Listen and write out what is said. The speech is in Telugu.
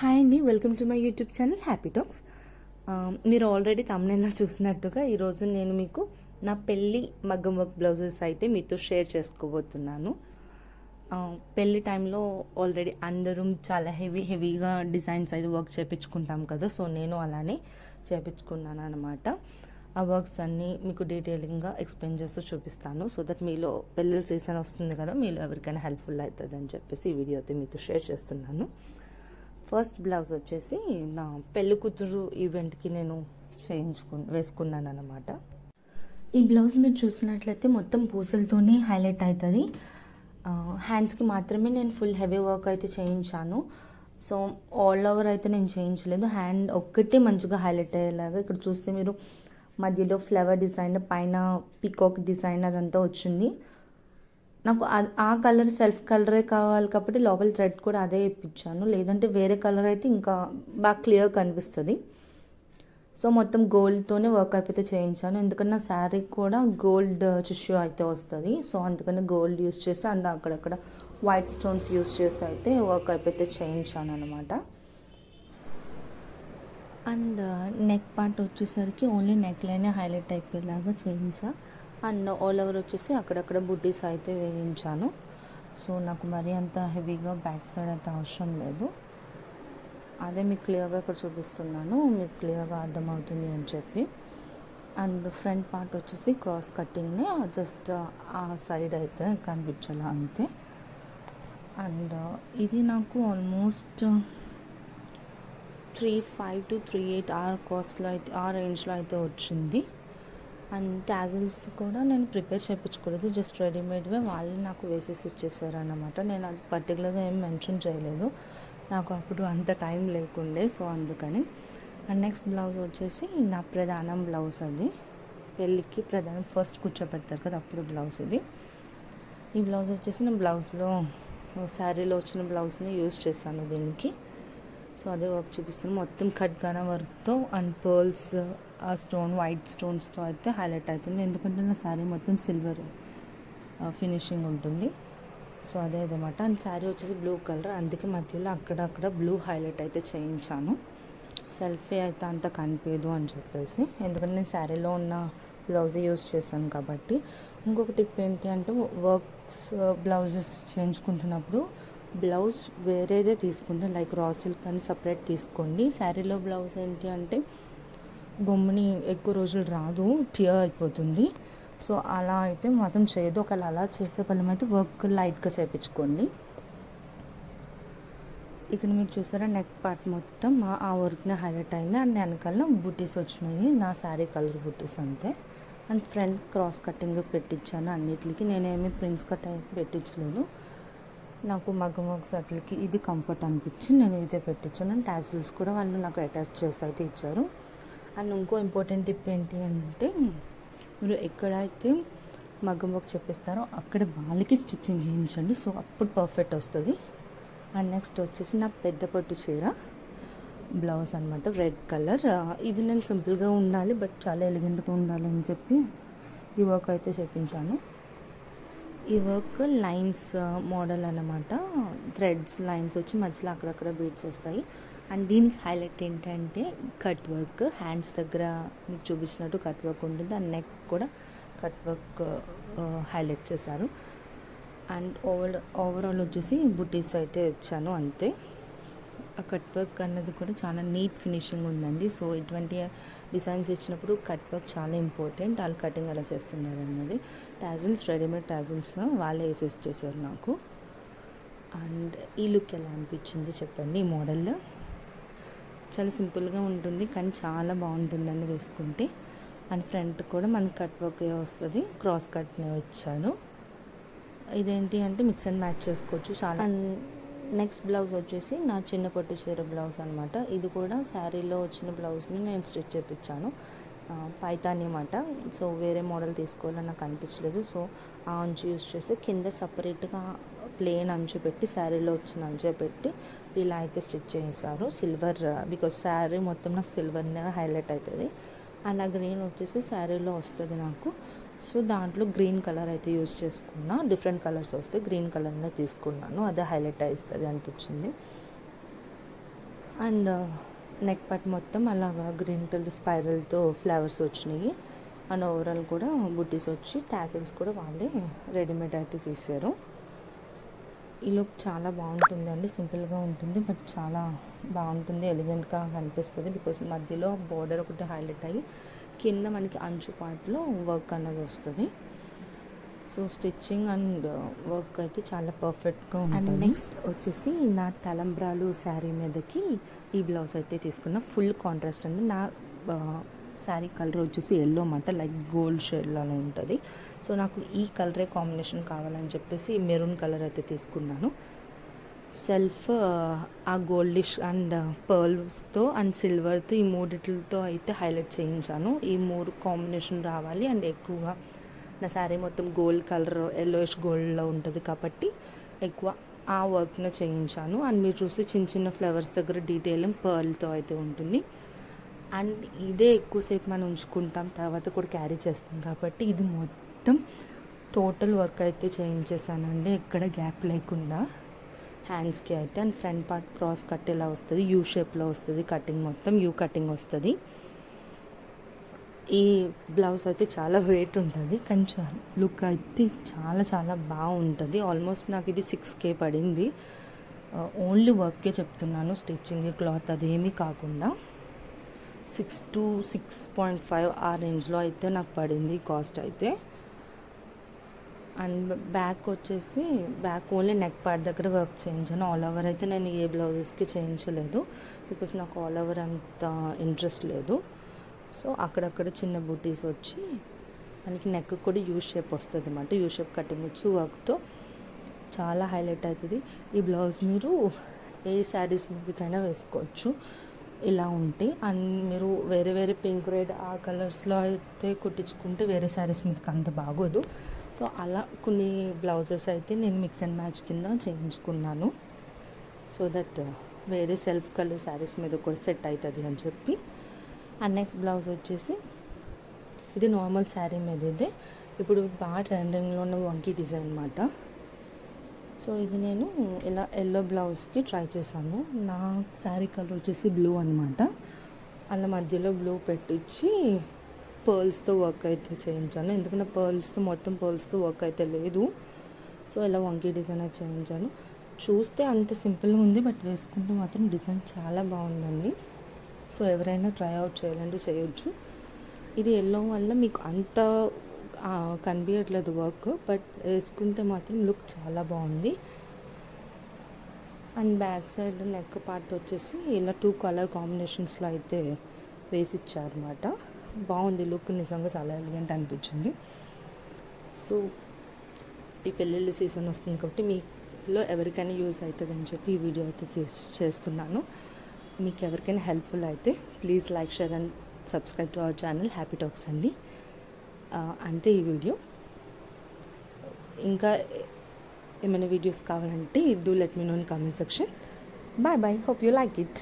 హాయ్ అండి, welcome to my YouTube channel Happy talks. మీరు ఆల్రెడీ తమ్నైల్లో చూసినట్టుగా ఈరోజు నేను మీకు నా పెళ్ళి మగ్గం వర్క్ బ్లౌజెస్ అయితే మీతో షేర్ చేసుకోబోతున్నాను. పెళ్ళి టైంలో ఆల్రెడీ అందరం చాలా హెవీగా డిజైన్స్ అయితే వర్క్ చేయించుకుంటాం కదా, సో నేను అలానే చేయించుకున్నాను అనమాట. ఆ వర్క్స్ అన్నీ మీకు డీటెయిలింగ్గా ఎక్స్ప్లెయిన్ చేస్తూ చూపిస్తాను, సో దట్ మీలో పెళ్ళిళ్ళ సీజన్ వస్తుంది కదా, మీలో ఎవరికైనా హెల్ప్ఫుల్ అవుతుంది అని చెప్పేసి ఈ వీడియో అయితే మీతో షేర్ చేస్తున్నాను. ఫస్ట్ బ్లౌజ్ వచ్చేసి నా పెళ్ళి కూతురు ఈవెంట్కి నేను వేసుకున్నాను అనమాట. ఈ బ్లౌజ్ మీరు చూసినట్లయితే మొత్తం పూసలతోనే హైలైట్ అవుతుంది. హ్యాండ్స్కి మాత్రమే నేను ఫుల్ హెవీ వర్క్ అయితే చేయించాను. సో ఆల్ ఓవర్ అయితే నేను చేయించలేదు, హ్యాండ్ ఒక్కటే మంచిగా హైలైట్ అయ్యేలాగా. ఇక్కడ చూస్తే మీరు మధ్యలో ఫ్లవర్ డిజైన్, పైన పీకాక్ డిజైన్ అదంతా వచ్చింది. నాకు ఆ కలర్ సెల్ఫ్ కలరే కావాలి కాబట్టి లోపల థ్రెడ్ కూడా అదే ఇప్పించాను, లేదంటే వేరే కలర్ అయితే ఇంకా బాగా క్లియర్ కనిపిస్తుంది. సో మొత్తం గోల్డ్తోనే వర్క్ అయిపోతే చేయించాను, ఎందుకంటే నా శారీ కూడా గోల్డ్ టిష్యూ అయితే వస్తుంది. సో అందుకని గోల్డ్ యూస్ చేసి అండ్ అక్కడక్కడ వైట్ స్టోన్స్ యూస్ చేసి అయితే వర్క్ అయిపోతే చేయించాను అనమాట. అండ్ నెక్ పార్ట్ వచ్చేసరికి ఓన్లీ నెక్ లైనే హైలైట్ అయిపోయేలాగా చేయించా. అండ్ ఆల్ ఓవర్ వచ్చేసి అక్కడక్కడ బుట్టీస్ అయితే వేయించాను. సో నాకు మరీ అంత హెవీగా బ్యాక్ సైడ్ అయితే అవసరం లేదు, అదే మీకు క్లియర్గా ఇక్కడ చూపిస్తున్నాను, మీకు క్లియర్గా అర్థమవుతుంది అని చెప్పి. అండ్ ఫ్రంట్ పార్ట్ వచ్చేసి క్రాస్ కటింగ్ని జస్ట్ ఆ సైడ్ అయితే కనిపించాలి అంతే. అండ్ ఇది నాకు ఆల్మోస్ట్ 3,500 to 3,800 కాస్ట్లో అయితే ఆ రేంజ్లో అయితే వచ్చింది. అండ్ టాజిల్స్ కూడా నేను ప్రిపేర్ చేయించుకోలేదు, జస్ట్ రెడీమేడ్వే వాళ్ళు నాకు వేసేసి ఇచ్చేసారు అన్నమాట. నేను అది పర్టికులర్గా ఏం మెన్షన్ చేయలేదు, నాకు అప్పుడు అంత టైం లేకుండే, సో అందుకని. అండ్ నెక్స్ట్ బ్లౌజ్ వచ్చేసి నా ప్రధానం బ్లౌజ్, అది పెళ్ళికి ప్రధానం ఫస్ట్ కూర్చోబెడతారు కదా అప్పుడు బ్లౌజ్ ఇది. ఈ బ్లౌజ్ వచ్చేసి నేను బ్లౌజ్లో శారీలో వచ్చిన బ్లౌజ్ని యూజ్ చేస్తాను దీనికి. సో అదే వర్క్ చూపిస్తాను, మొత్తం ఖడ్గానా వర్క్తో అండ్ పర్ల్స్ ఆ స్టోన్ వైట్ స్టోన్స్తో అయితే హైలైట్ అవుతుంది, ఎందుకంటే నా శారీ మొత్తం సిల్వర్ ఫినిషింగ్ ఉంటుంది. సో అదే అన్నమాట. అండ్ శారీ వచ్చేసి బ్లూ కలర్, అందుకే మధ్యలో అక్కడక్కడ బ్లూ హైలైట్ అయితే చేయించాను. సెల్ఫీ అయితే అంత కనిపించదు అని చెప్పేసి, ఎందుకంటే నేను శారీలో ఉన్న బ్లౌజ్ యూజ్ చేశాను కాబట్టి. ఇంకొక టిప్ ఏంటి అంటే, వర్క్స్ బ్లౌజెస్ చేయించుకుంటున్నప్పుడు బ్లౌజ్ వేరేదే తీసుకుంటే, లైక్ రా సిల్క్ అని సపరేట్ తీసుకోండి. శారీలో బ్లౌజ్ ఏంటి అంటే బొమ్మని ఎక్కువ రోజులు రాదు, టియర్ అయిపోతుంది. సో అలా అయితే మాత్రం చేయదు, ఒకవేళ అలా చేసే పని అయితే వర్క్ లైట్గా చేయించుకోండి. ఇక్కడ మీకు చూసారా నెక్ పార్ట్ మొత్తం ఆ వర్క్ని హైలైట్ అయింది. అండ్ వెనకాల బుట్టీస్ వచ్చినాయి, నా శారీ కలర్ బుట్టీస్ అంతే. అండ్ ఫ్రంట్ క్రాస్ కటింగ్ పెట్టించాను అన్నిటికి, నేనేమి ప్రిన్స్ కట్ అయితే పెట్టించలేదు, నాకు మగ్గం వర్క్స్ అట్లకి ఇది కంఫర్ట్ అనిపించి నేను ఇదే పెట్టించాను. అండ్ టాజిల్స్ కూడా వాళ్ళు నాకు అటాచ్ చేసి అయితే ఇచ్చారు. అండ్ ఇంకో ఇంపార్టెంట్ టిప్ ఏంటి అంటే, మీరు ఎక్కడైతే మగ్గం వర్క్ చెప్పిస్తారో అక్కడ వాళ్ళకి స్టిచ్చింగ్ వేయించండి, సో అప్పుడు పర్ఫెక్ట్ వస్తుంది. అండ్ నెక్స్ట్ వచ్చేసి నా పెద్ద పట్టు చీర బ్లౌజ్ అనమాట, రెడ్ కలర్. ఇది నేను సింపుల్గా ఉండాలి బట్ చాలా ఎలిగెంట్గా ఉండాలి అని చెప్పి ఈ వర్క్ అయితే చేయించాను. ఈ వర్క్ లైన్స్ మోడల్ అన్నమాట, థ్రెడ్స్ లైన్స్ వచ్చి మధ్యలో అక్కడక్కడ బీడ్స్ వస్తాయి. అండ్ దీనికి హైలైట్ ఏంటంటే కట్ వర్క్, హ్యాండ్స్ దగ్గర మీకు చూపించినట్టు కట్ వర్క్ ఉంటుంది, అండ్ నెక్ కూడా కట్ వర్క్ హైలైట్ చేశారు. అండ్ ఓవరాల్ వచ్చేసి బుటీస్ అయితే ఇచ్చాను అంతే. ఆ కట్ వర్క్ అన్నది కూడా చాలా నీట్ ఫినిషింగ్ ఉందండి. సో ఇటువంటి డిజైన్స్ ఇచ్చినప్పుడు కట్ వర్క్ చాలా ఇంపార్టెంట్, వాళ్ళు కటింగ్ అలా చేస్తున్నారు అన్నది. టాజిల్స్ రెడీమేడ్ టాజిల్స్ వాళ్ళే వేసేసి చేశారు నాకు. అండ్ ఈ లుక్ ఎలా అనిపించింది చెప్పండి. ఈ మోడల్లో చాలా సింపుల్గా ఉంటుంది కానీ చాలా బాగుంటుందని వేసుకుంటే. అండ్ ఫ్రంట్ కూడా మనకి కట్ వర్క్ వస్తుంది, క్రాస్ కట్నే ఇచ్చాను. ఇదేంటి అంటే మిక్స్ అండ్ మ్యాచ్ చేసుకోవచ్చు చాలా. అండ్ నెక్స్ట్ బ్లౌజ్ వచ్చేసి నా చిన్న పట్టు చీర బ్లౌజ్ అనమాట, ఇది కూడా శారీలో వచ్చిన బ్లౌజ్ని నేను స్టిచ్ చేయించాను, పైతాని అన్నమాట. సో వేరే మోడల్ తీసుకోవాలని నాకు అనిపించలేదు, సో ఆ అంచు యూస్ చేసి కింద సపరేట్గా ప్లెయిన్ అంచు పెట్టి శారీలో వచ్చిన అంచు పెట్టి ఇలా అయితే స్టిచ్ చేశారు. సిల్వర్, బికాస్ శారీ మొత్తం నాకు సిల్వర్నే హైలైట్ అవుతుంది. అండ్ ఆ గ్రీన్ వచ్చేసి శారీలో వస్తుంది నాకు, సో దాంట్లో గ్రీన్ కలర్ అయితే యూజ్ చేసుకున్నా. డిఫరెంట్ కలర్స్ వస్తే గ్రీన్ కలర్నే తీసుకున్నాను, అదే హైలైట్ అవుతుంది అనిపించింది. అండ్ నెక్ పార్ట్ మొత్తం అలాగా గ్రీన్ కలర్ స్పైరల్తో ఫ్లవర్స్ వచ్చినాయి. అండ్ ఓవరాల్ కూడా బుట్టీస్ వచ్చి టాసిల్స్ కూడా వాళ్ళే రెడీమేడ్ అయితే చేశారు. ఈ లుక్ చాలా బాగుంటుందండి, సింపుల్గా ఉంటుంది బట్ చాలా బాగుంటుంది, ఎలిగెంట్గా కనిపిస్తుంది. బికాస్ మధ్యలో బోర్డర్ ఒకటి హైలైట్ అయ్యి కింద మనకి అంచు పార్ట్లో వర్క్ అన్నది వస్తుంది. సో స్టిచ్చింగ్ అండ్ వర్క్ అయితే చాలా పర్ఫెక్ట్గా ఉంటుంది. అండ్ నెక్స్ట్ వచ్చేసి నా తలంబ్రాలు శారీ మీదకి ఈ బ్లౌజ్ అయితే తీసుకున్న. ఫుల్ కాంట్రాస్ట్ అండి. నా శారీ కలర్ వచ్చేసి ఎల్లో అన్నమాట, లైక్ గోల్డ్ షేడ్లో ఉంటుంది. సో నాకు ఈ కలరే కాంబినేషన్ కావాలని చెప్పేసి మెరూన్ కలర్ అయితే తీసుకున్నాను. సెల్ఫ్ ఆ గోల్డిష్ అండ్ పర్ల్స్తో అండ్ సిల్వర్తో ఈ మూడిట్లతో అయితే హైలైట్ చేయించాను. ఈ మూడు కాంబినేషన్ రావాలి. అండ్ ఎక్కువగా నా శారీ మొత్తం గోల్డ్ కలర్ ఎల్లోయిష్ గోల్డ్లో ఉంటుంది కాబట్టి ఎక్కువ ఆ వర్క్ని చేయించాను. అండ్ మీరు చూస్తే చిన్న చిన్న ఫ్లవర్స్ దగ్గర డీటెయిలింగ్ పర్ల్తో అయితే ఉంటుంది. అండ్ ఇదే ఎక్కువసేపు మనం ఉంచుకుంటాం, తర్వాత కూడా క్యారీ చేస్తాం కాబట్టి ఇది మొత్తం టోటల్ వర్క్ అయితే చేయించేసానండి, ఎక్కడ గ్యాప్ లేకుండా హ్యాండ్స్కి అయితే. And front part cross cut ఇలా వస్తుంది, యూ షేప్లో వస్తుంది కటింగ్, మొత్తం యూ కటింగ్ వస్తుంది. ఈ బ్లౌజ్ అయితే చాలా వెయిట్ ఉంటుంది కానీ లుక్ అయితే చాలా చాలా బాగుంటుంది. ఆల్మోస్ట్ నాకు ఇది 6K పడింది. ఓన్లీ వర్కే చెప్తున్నాను, స్టిచ్చింగ్ క్లాత్ అదేమీ కాకుండా 6 to 6.5 ఆ రేంజ్లో అయితే నాకు పడింది కాస్ట్ అయితే. అండ్ బ్యాక్ వచ్చేసి బ్యాక్ ఓన్లీ నెక్ పార్ట్ దగ్గర వర్క్ చేయించాను. ఆల్ ఓవర్ అయితే నేను ఏ బ్లౌజెస్కి చేయించలేదు బికాస్ నాకు ఆల్ ఓవర్ అంత ఇంట్రెస్ట్ లేదు. సో అక్కడక్కడ చిన్న బూటీస్ వచ్చి మనకి నెక్ కూడా యూ షేప్ వస్తుంది అన్నమాట. యూ షేప్ కటింగ్ వచ్చి వర్క్తో చాలా హైలైట్ అవుతుంది. ఈ బ్లౌజ్ మీరు ఏ శారీస్ మీదకైనా వేసుకోవచ్చు ఇలా ఉంటే. అండ్ మీరు వేరే వేరే పింక్ రెడ్ ఆ కలర్స్లో అయితే కుట్టించుకుంటే వేరే శారీస్ మీదకి అంత బాగోదు. సో అలా కొన్ని బ్లౌజెస్ అయితే నేను మిక్స్ అండ్ మ్యాచ్ కింద చేయించుకున్నాను, సో దట్ వేరే సెల్ఫ్ కలర్ శారీస్ మీద కూడా సెట్ అవుతుంది అని చెప్పి. అండ్ నెక్స్ట్ బ్లౌజ్ వచ్చేసి ఇది నార్మల్ శారీ మీద ఇదే ఇప్పుడు బాగా ట్రెండింగ్లో ఉన్న వంకీ డిజైన్ అన్నమాట. సో ఇది నేను ఇలా ఎల్లో బ్లౌజ్కి ట్రై చేశాను. నా శారీ కలర్ వచ్చేసి బ్లూ అనమాట. అలా మధ్యలో బ్లూ పెట్టించి పర్ల్స్తో వర్క్ అయితే చేయించాను, ఎందుకంటే పర్ల్స్తో మొత్తం పర్ల్స్తో వర్క్ అయితే లేదు. సో ఇలా వంకీ డిజైన్ అయితే చేయించాను. చూస్తే అంత సింపుల్గా ఉంది బట్ వేసుకుంటే మాత్రం డిజైన్ చాలా బాగుందండి. సో ఎవరైనా ట్రై అవుట్ చేయాలంటే చేయొచ్చు. ఇది ఎల్లో వల్ల మీకు అంత కనిపించట్లేదు వర్క్, బట్ వేసుకుంటే మాత్రం లుక్ చాలా బాగుంది. And back side neck part వచ్చేసి ఇలా 2 కలర్ కాంబినేషన్స్లో అయితే వేసి ఇచ్చారన్నమాట. బాగుంది లుక్, నిజంగా చాలా ఎలిగెంట్ అనిపించింది. సో ఈ పెళ్ళిళ్ళ సీజన్ వస్తుంది కాబట్టి మీలో ఎవరికైనా యూజ్ అవుతుంది అని చెప్పి ఈ వీడియో అయితే చేస్తున్నాను. మీకు ఎవరికైనా హెల్ప్ఫుల్ అయితే please like, share and subscribe to our channel Happy Talks అండి. అంతే ఈ వీడియో. ఇంకా ఏమైనా వీడియోస్ కావాలంటే do let me know in comment section. Bye bye, hope you like it.